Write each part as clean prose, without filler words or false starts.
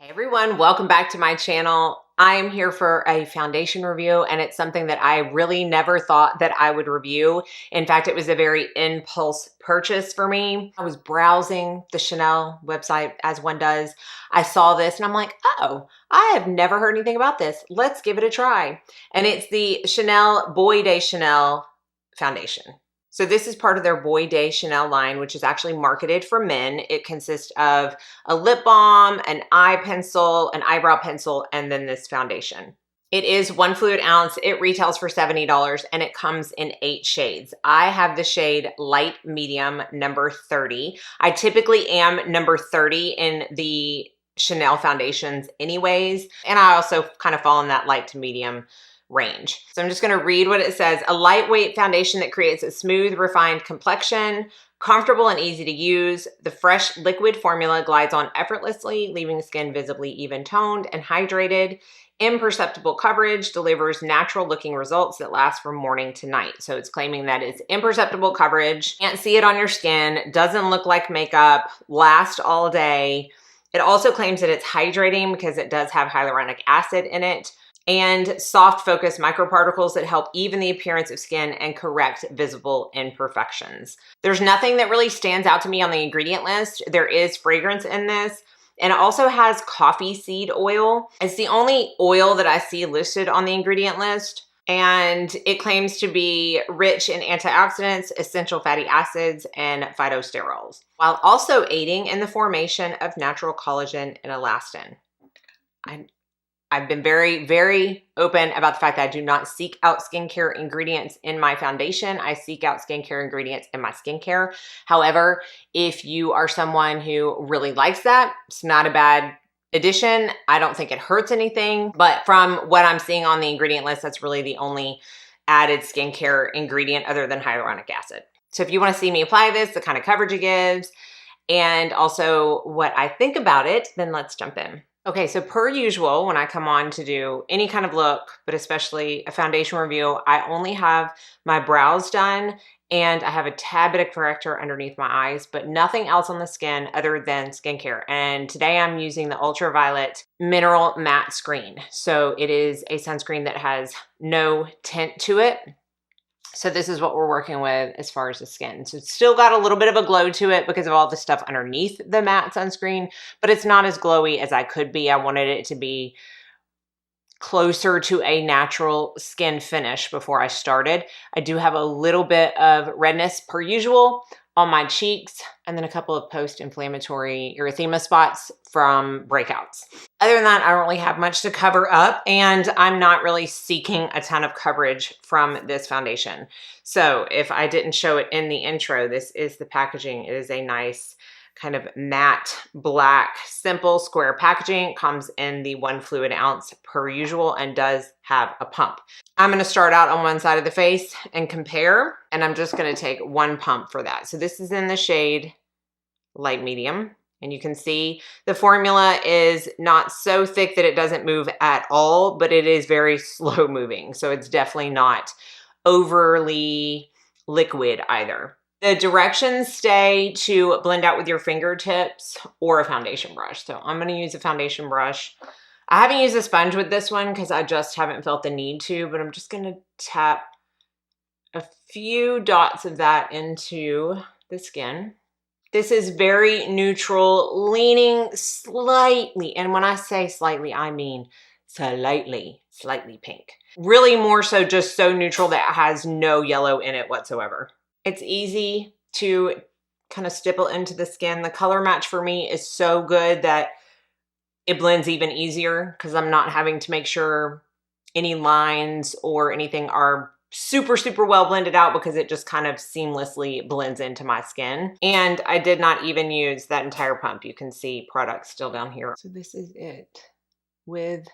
Hey everyone, welcome back to my channel. I am here for a foundation review, and it's something that I really never thought that I would review. In fact, it was a very impulse purchase for me. I was browsing the Chanel website as one does. I saw this and I'm like, oh, I have never heard anything about this. Let's give it a try. And it's the Chanel Boy de Chanel foundation. So this is part of their Boy de Chanel line, which is actually marketed for men. It consists of a lip balm, an eye pencil, an eyebrow pencil, and then this foundation. It is 1 fluid ounce. It retails for $70 and it comes in 8 shades. I have the shade light medium number 30. I typically am number 30 in the Chanel foundations anyways. And I also kind of fall in that light to medium range. So I'm just going to read what it says. A lightweight foundation that creates a smooth, refined complexion, comfortable and easy to use. The fresh liquid formula glides on effortlessly, leaving skin visibly even toned and hydrated. Imperceptible coverage delivers natural looking results that last from morning to night. So it's claiming that it's imperceptible coverage, can't see it on your skin, doesn't look like makeup, lasts all day. It also claims that it's hydrating because it does have hyaluronic acid in it, and soft focus microparticles that help even the appearance of skin and correct visible imperfections. There's nothing that really stands out to me on the ingredient list. There is fragrance in this, and it also has coffee seed oil. It's the only oil that I see listed on the ingredient list, and it claims to be rich in antioxidants, essential fatty acids, and phytosterols, while also aiding in the formation of natural collagen and elastin. I've been very, very open about the fact that I do not seek out skincare ingredients in my foundation. I seek out skincare ingredients in my skincare. However, if you are someone who really likes that, it's not a bad addition. I don't think it hurts anything, but from what I'm seeing on the ingredient list, that's really the only added skincare ingredient other than hyaluronic acid. So if you want to see me apply this, the kind of coverage it gives, and also what I think about it, then let's jump in. Okay, so per usual, when I come on to do any kind of look, but especially a foundation review, I only have my brows done and I have a tad bit of corrector underneath my eyes, but nothing else on the skin other than skincare. And today I'm using the Ultraviolet Mineral Matte Screen. So it is a sunscreen that has no tint to it. So this is what we're working with as far as the skin. So it's still got a little bit of a glow to it because of all the stuff underneath the matte sunscreen, but it's not as glowy as I could be. I wanted it to be closer to a natural skin finish before I started. I do have a little bit of redness per usual on my cheeks, and then a couple of post-inflammatory erythema spots from breakouts. Other than that, I don't really have much to cover up, and I'm not really seeking a ton of coverage from this foundation. So if I didn't show it in the intro, this is the packaging. It is a nice kind of matte black, simple square packaging. It comes in the 1 fluid ounce per usual and does have a pump. I'm going to start out on one side of the face and compare, and I'm just going to take 1 pump for that. So this is in the shade light medium, and you can see the formula is not so thick that it doesn't move at all, but it is very slow moving. So it's definitely not overly liquid either. The directions stay to blend out with your fingertips or a foundation brush. So I'm going to use a foundation brush. I haven't used a sponge with this one because I just haven't felt the need to, but I'm just going to tap a few dots of that into the skin. This is very neutral, leaning slightly, and when I say slightly, I mean slightly pink. Really more so just so neutral that it has no yellow in it whatsoever. It's easy to kind of stipple into the skin. The color match for me is so good that it blends even easier because I'm not having to make sure any lines or anything are super, super well blended out because it just kind of seamlessly blends into my skin. And I did not even use that entire pump. You can see product still down here. So this is it with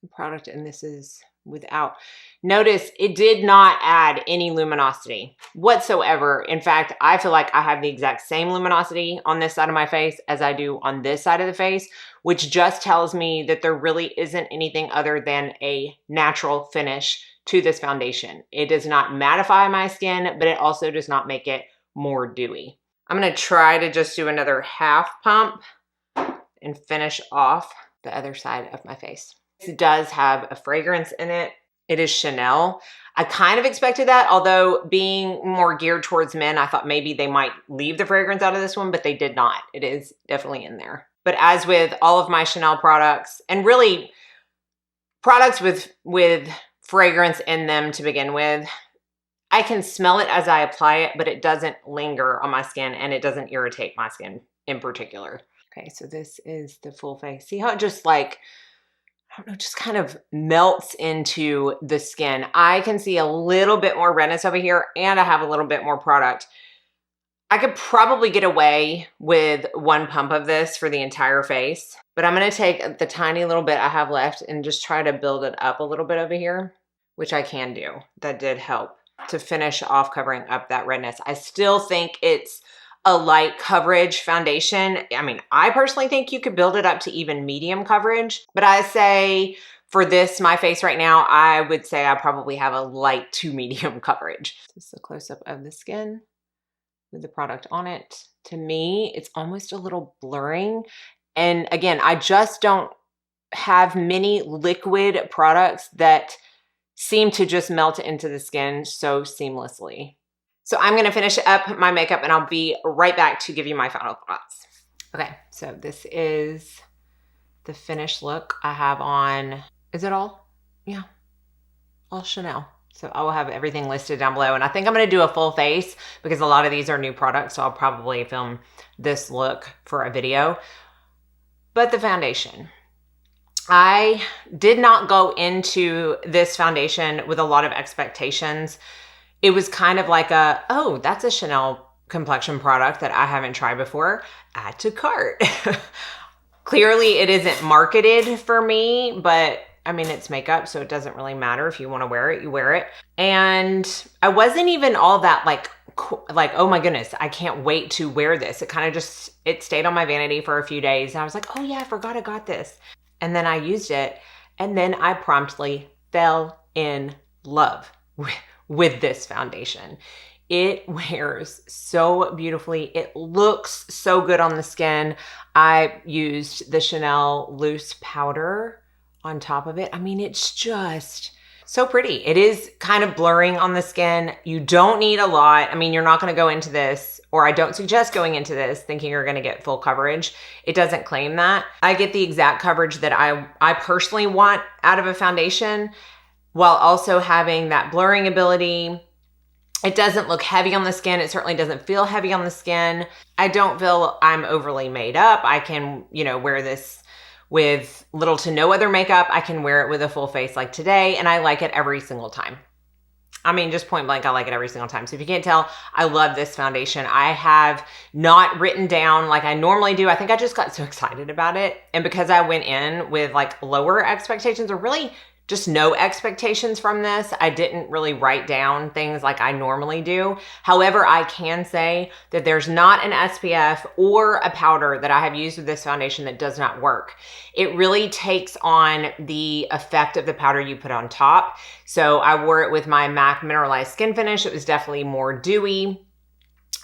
the product, and this is without. Notice it did not add any luminosity whatsoever. In fact, I feel like I have the exact same luminosity on this side of my face as I do on this side of the face, which just tells me that there really isn't anything other than a natural finish to this foundation. It does not mattify my skin, but it also does not make it more dewy. I'm going to try to just do another half pump and finish off the other side of my face. It does have a fragrance in it. It is Chanel. I kind of expected that, although being more geared towards men, I thought maybe they might leave the fragrance out of this one, but they did not. It is definitely in there. But as with all of my Chanel products, and really products with fragrance in them to begin with, I can smell it as I apply it, but it doesn't linger on my skin and it doesn't irritate my skin in particular. Okay, so this is the full face. See how it just like, I don't know, just kind of melts into the skin. I can see a little bit more redness over here and I have a little bit more product. I could probably get away with one pump of this for the entire face, but I'm gonna take the tiny little bit I have left and just try to build it up a little bit over here, which I can do. That did help to finish off covering up that redness. I still think it's a light coverage foundation. I mean, I personally think you could build it up to even medium coverage, but I say for this, my face right now, I would say I probably have a light to medium coverage. This is a close-up of the skin with the product on it. To me, it's almost a little blurring. And again, I just don't have many liquid products that seem to just melt into the skin so seamlessly. So I'm gonna finish up my makeup and I'll be right back to give you my final thoughts. Okay, so this is the finished look I have on. Is it all? Yeah, all Chanel. So I will have everything listed down below. And I think I'm gonna do a full face because a lot of these are new products. So I'll probably film this look for a video. But the foundation. I did not go into this foundation with a lot of expectations. It was kind of like a, oh, that's a Chanel complexion product that I haven't tried before. Add to cart. Clearly it isn't marketed for me, but I mean, it's makeup, so it doesn't really matter. If you want to wear it, you wear it. And I wasn't even all that like, oh my goodness, I can't wait to wear this. It kind of just, it stayed on my vanity for a few days. And I was like, oh yeah, I forgot I got this. And then I used it. And then I promptly fell in love with this foundation. It wears so beautifully. It looks so good on the skin. I used the Chanel loose powder on top of it. I mean, it's just so pretty. It is kind of blurring on the skin. You don't need a lot. I mean, you're not going to go into this, or I don't suggest going into this thinking you're going to get full coverage. It doesn't claim that. I get the exact coverage that I personally want out of a foundation while also having that blurring ability. It doesn't look heavy on the skin. It certainly doesn't feel heavy on the skin. I don't feel I'm overly made up. I can, you know, wear this with little to no other makeup. I can wear it with a full face like today, and I like it every single time. I mean, just point blank, I like it every single time. So if you can't tell, I love this foundation. I have not written down like I normally do. I think I just got so excited about it. And because I went in with like lower expectations, or really just no expectations from this, I didn't really write down things like I normally do. However, I can say that there's not an SPF or a powder that I have used with this foundation that does not work. It really takes on the effect of the powder you put on top. So I wore it with my MAC Mineralized Skin Finish. It was definitely more dewy.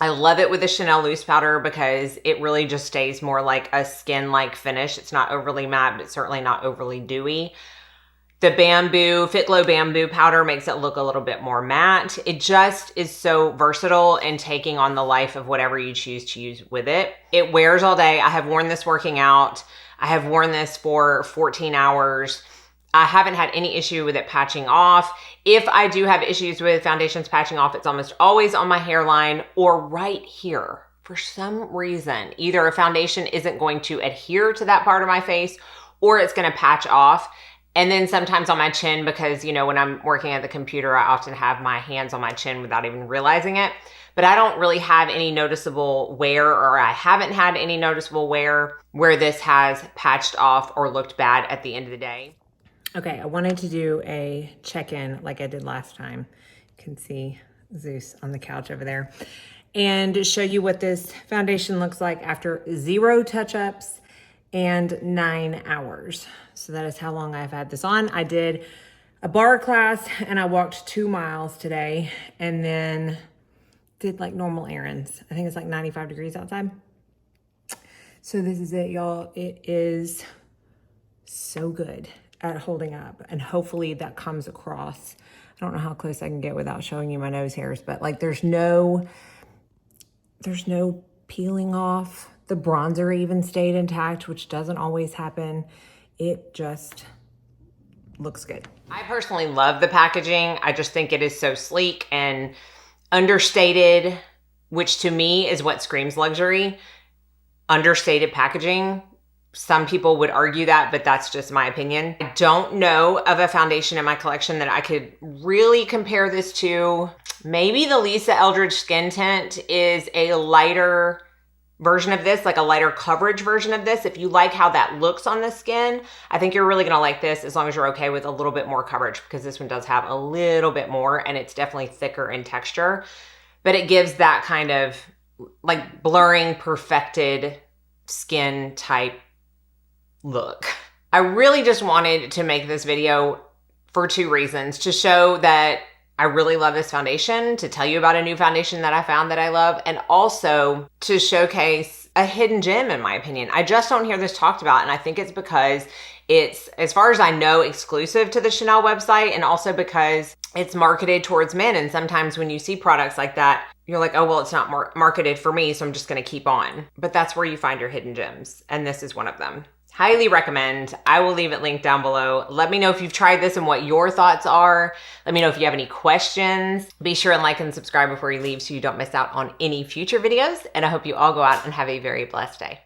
I love it with the Chanel loose powder because it really just stays more like a skin-like finish. It's not overly matte, but it's certainly not overly dewy. The bamboo, Fit Glow bamboo powder makes it look a little bit more matte. It just is so versatile in taking on the life of whatever you choose to use with it. It wears all day. I have worn this working out. I have worn this for 14 hours. I haven't had any issue with it patching off. If I do have issues with foundations patching off, it's almost always on my hairline or right here. For some reason, either a foundation isn't going to adhere to that part of my face or it's going to patch off. And then sometimes on my chin, because, you know, when I'm working at the computer, I often have my hands on my chin without even realizing it. But I don't really have any noticeable wear, or I haven't had any noticeable wear where this has patched off or looked bad at the end of the day. Okay, I wanted to do a check-in like I did last time. You can see Zeus on the couch over there. And show you what this foundation looks like after 0 touch-ups and 9 hours. So that is how long I've had this on. I did a bar class and I walked 2 miles today and then did like normal errands. I think it's like 95 degrees outside. So this is it, y'all. It is so good at holding up, and hopefully that comes across. I don't know how close I can get without showing you my nose hairs, but like there's no peeling off. The bronzer even stayed intact, which doesn't always happen. It just looks good. I personally love the packaging. I just think it is so sleek and understated, which to me is what screams luxury. Understated packaging. Some people would argue that, but that's just my opinion. I don't know of a foundation in my collection that I could really compare this to. Maybe the Lisa Eldridge Skin Tint is a lighter version of this, like a lighter coverage version of this. If you like how that looks on the skin, I think you're really gonna like this as long as you're okay with a little bit more coverage, because this one does have a little bit more and it's definitely thicker in texture, but it gives that kind of like blurring, perfected skin type look. I really just wanted to make this video for two reasons: to show that I really love this foundation, to tell you about a new foundation that I found that I love, and also to showcase a hidden gem, in my opinion. I just don't hear this talked about, and I think it's because it's, as far as I know, exclusive to the Chanel website, and also because it's marketed towards men, and sometimes when you see products like that, you're like, oh, well, it's not marketed for me, so I'm just gonna keep on. But that's where you find your hidden gems, and this is one of them. Highly recommend. I will leave it linked down below. Let me know if you've tried this and what your thoughts are. Let me know if you have any questions. Be sure and like and subscribe before you leave so you don't miss out on any future videos. And I hope you all go out and have a very blessed day.